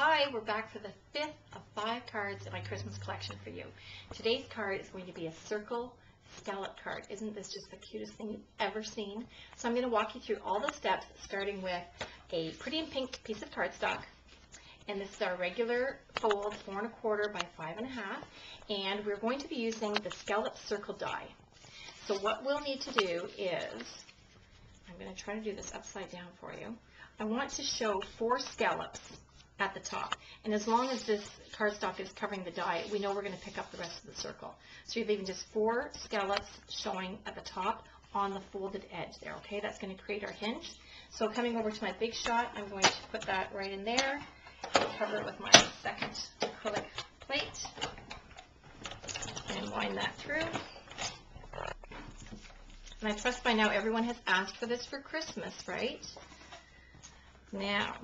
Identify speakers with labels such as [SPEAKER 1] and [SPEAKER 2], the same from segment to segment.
[SPEAKER 1] Hi, we're back for the 5th of 5 cards in my Christmas collection for you. Today's card is going to be a circle scallop card. Isn't this just the cutest thing you've ever seen? So I'm going to walk you through all the steps, starting with a pretty in pink piece of cardstock. And this is our regular fold, 4 1/4 by 5 1/2. And we're going to be using the scallop circle die. So what we'll need to do is, I'm going to try to do this upside down for you. I want to show 4 scallops at the top. And as long as this cardstock is covering the die, we know we're going to pick up the rest of the circle. So you're leaving just 4 scallops showing at the top on the folded edge there, okay? That's going to create our hinge. So coming over to my big shot, I'm going to put that right in there and cover it with my second acrylic plate and wind that through. And I trust by now everyone has asked for this for Christmas, right? Now,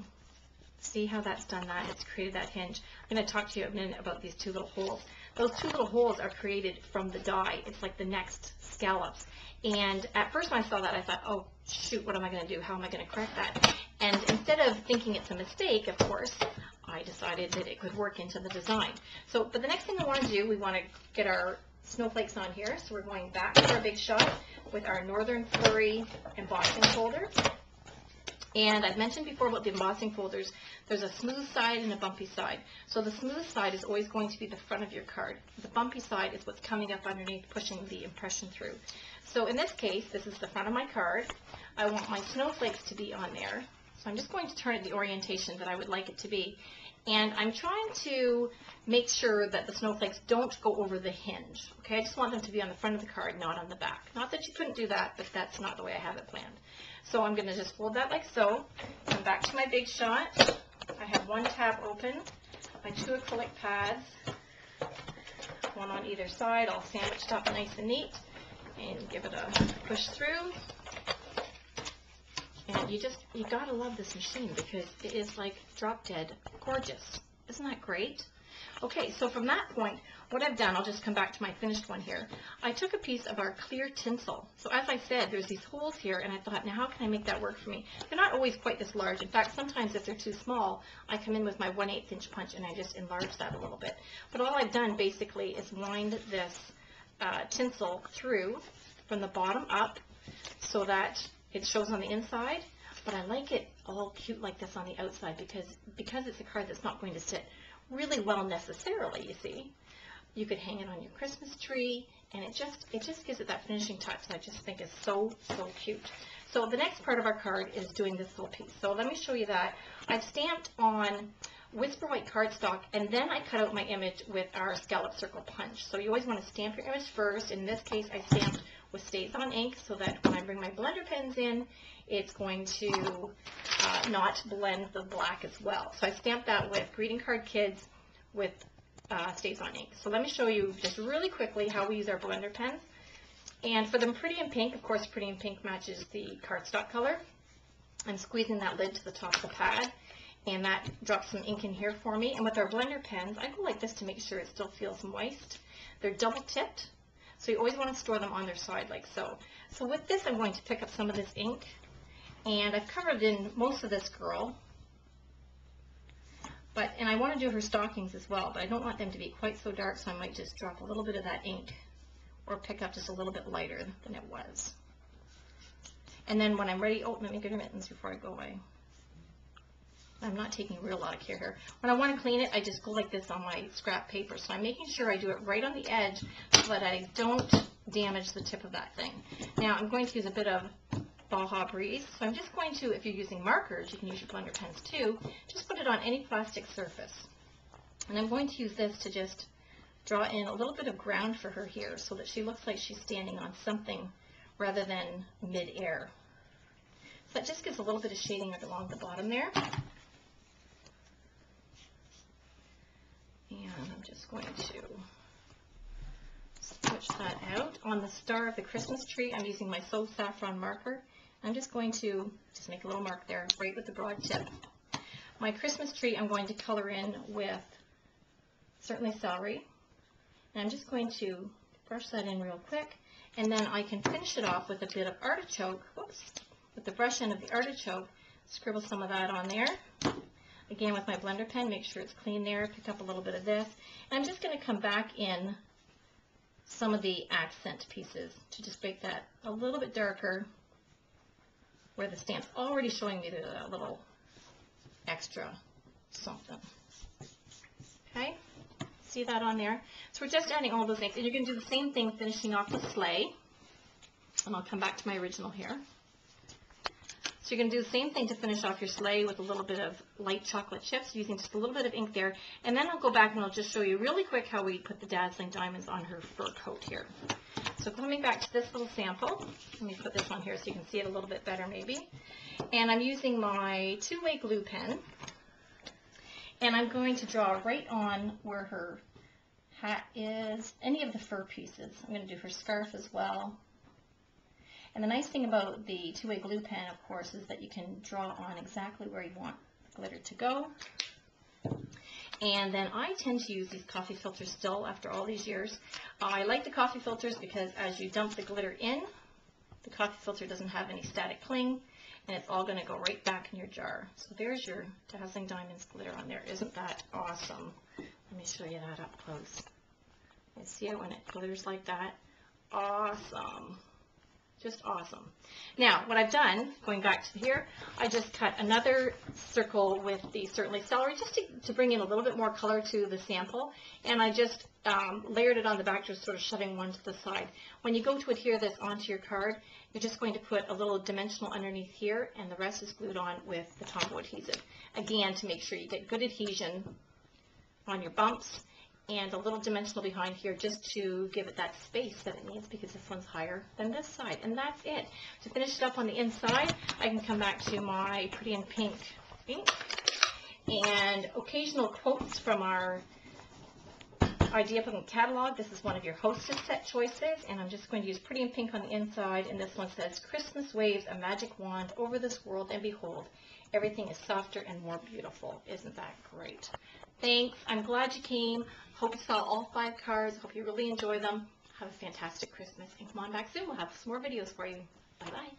[SPEAKER 1] see how that's done that? It's created that hinge. I'm going to talk to you a minute about these 2 little holes. Those 2 little holes are created from the die. It's like the next scallops. And at first when I saw that, I thought, oh, shoot, what am I going to do? How am I going to correct that? And instead of thinking it's a mistake, of course, I decided that it could work into the design. So, but the next thing we want to do, we want to get our snowflakes on here. So we're going back to our big shot with our Northern Flurry embossing folder. And I've mentioned before about the embossing folders, there's a smooth side and a bumpy side. So the smooth side is always going to be the front of your card. The bumpy side is what's coming up underneath, pushing the impression through. So in this case, this is the front of my card. I want my snowflakes to be on there. So I'm just going to turn it the orientation that I would like it to be. And I'm trying to make sure that the snowflakes don't go over the hinge. Okay, I just want them to be on the front of the card, not on the back. Not that you couldn't do that, but that's not the way I have it planned. So I'm going to just fold that like so. Come back to my big shot. I have 1 tab open, my 2 acrylic pads, 1 on either side, all sandwiched up nice and neat, and give it a push through. And you gotta love this machine because it is like drop dead gorgeous. Isn't that great? Okay, so from that point, what I've done, I'll just come back to my finished one here. I took a piece of our clear tinsel. So as I said, there's these holes here, and I thought, now how can I make that work for me? They're not always quite this large. In fact, sometimes if they're too small, I come in with my 1/8 inch punch and I just enlarge that a little bit. But all I've done basically is wind this tinsel through from the bottom up so that it shows on the inside, but I like it all cute like this on the outside because it's a card that's not going to sit really well necessarily, you see. You could hang it on your Christmas tree, and it just gives it that finishing touch that I just think is so cute. So the next part of our card is doing this little piece. So let me show you that. I've stamped on Whisper White cardstock, and then I cut out my image with our scallop circle punch. So you always want to stamp your image first. In this case, I stamped with Stays On ink so that when I bring my blender pens in, it's going to not blend the black as well. So I stamped that with Greeting Card Kids with Stays On ink. So let me show you just really quickly how we use our blender pens. And for them Pretty in Pink, of course Pretty in Pink matches the cardstock color. I'm squeezing that lid to the top of the pad, and that drops some ink in here for me. And with our blender pens, I go like this to make sure it still feels moist. They're double tipped, so you always want to store them on their side like so. So with this, I'm going to pick up some of this ink, and I've covered in most of this girl. And I want to do her stockings as well, but I don't want them to be quite so dark, so I might just drop a little bit of that ink or pick up just a little bit lighter than it was. And then when I'm ready, oh, let me get her mittens before I go away. I'm not taking a real lot of care here. When I want to clean it, I just go like this on my scrap paper. So I'm making sure I do it right on the edge so that I don't damage the tip of that thing. Now I'm going to use a bit of Baja Breeze. So I'm just going to, if you're using markers, you can use your blender pens too, just put it on any plastic surface. And I'm going to use this to just draw in a little bit of ground for her here so that she looks like she's standing on something rather than mid-air. So that just gives a little bit of shading along the bottom there. And I'm just going to switch that out. On the star of the Christmas tree, I'm using my So Saffron marker. I'm just going to just make a little mark there, right with the broad tip. My Christmas tree, I'm going to color in with certainly celery. And I'm just going to brush that in real quick. And then I can finish it off with a bit of artichoke. Whoops. With the brush end of the artichoke, scribble some of that on there. again with my blender pen, make sure it's clean there, pick up a little bit of this. And I'm just going to come back in some of the accent pieces to just make that a little bit darker where the stamp's already showing me the little extra something. Okay, see that on there? So we're just adding all those things, and you're going to do the same thing finishing off the sleigh. And I'll come back to my original here. So you're going to do the same thing to finish off your sleigh with a little bit of light chocolate chips, using just a little bit of ink there. And then I'll go back and I'll just show you really quick how we put the dazzling diamonds on her fur coat here. So coming back to this little sample, let me put this on here so you can see it a little bit better maybe. And I'm using my two-way glue pen. And I'm going to draw right on where her hat is, any of the fur pieces. I'm going to do her scarf as well. And the nice thing about the two-way glue pen, of course, is that you can draw on exactly where you want the glitter to go. And then I tend to use these coffee filters still after all these years. I like the coffee filters because as you dump the glitter in, the coffee filter doesn't have any static cling, and it's all going to go right back in your jar. So there's your Dazzling Diamonds glitter on there. Isn't that awesome? Let me show you that up close. You see it when it glitters like that? Awesome. Just awesome. Now, what I've done, going back to here, I just cut another circle with the Certainly Celery just to bring in a little bit more color to the sample, and I just layered it on the back, just sort of shoving one to the side. When you go to adhere this onto your card, you're just going to put a little dimensional underneath here, and the rest is glued on with the Tombow adhesive. Again, to make sure you get good adhesion on your bumps, and a little dimensional behind here just to give it that space that it needs because this one's higher than this side. And that's it. To finish it up on the inside, I can come back to my Pretty in Pink ink and occasional quotes from our Idea Book catalog. This is one of your Hostess set choices, and I'm just going to use Pretty in Pink on the inside, and this one says, "Christmas waves a magic wand over this world, and behold, everything is softer and more beautiful." Isn't that great? Thanks. I'm glad you came. Hope you saw all 5 cards. Hope you really enjoy them. Have a fantastic Christmas. And come on back soon. We'll have some more videos for you. Bye-bye.